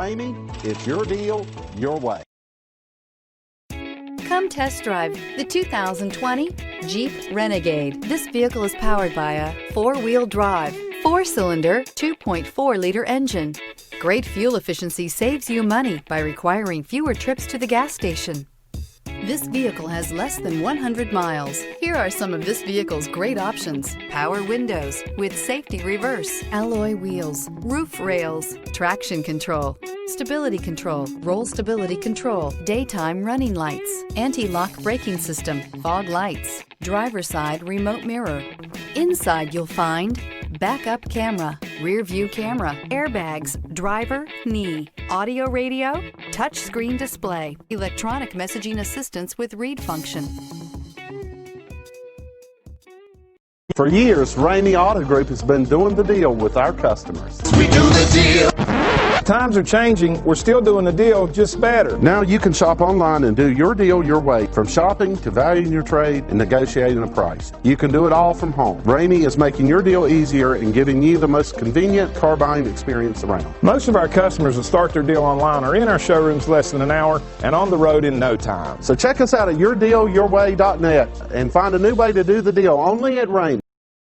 Ramey, it's your deal, your way. Come test drive the 2020 Jeep Renegade. This vehicle is powered by a four-wheel drive, four-cylinder, 2.4-liter engine. Great fuel efficiency saves you money by requiring fewer trips to the gas station. This vehicle has less than 100 miles. Here are some of this vehicle's great options: power windows with safety reverse, alloy wheels, roof rails, traction control, stability control, roll stability control, daytime running lights, anti-lock braking system, fog lights, driver's side remote mirror. Inside you'll find backup camera, rear view camera, airbags, driver, knee, audio radio, touchscreen display, electronic messaging assistance with read function. For years, Ramey Auto Group has been doing the deal with our customers. We do the deal. Times are changing. We're still doing the deal, just better. Now you can shop online and do your deal your way, from shopping to valuing your trade and negotiating a price. You can do it all from home. Ramey is making your deal easier and giving you the most convenient car buying experience around. Most of our customers that start their deal online are in our showrooms less than an hour and on the road in no time. So check us out at yourdealyourway.net and find a new way to do the deal only at Ramey.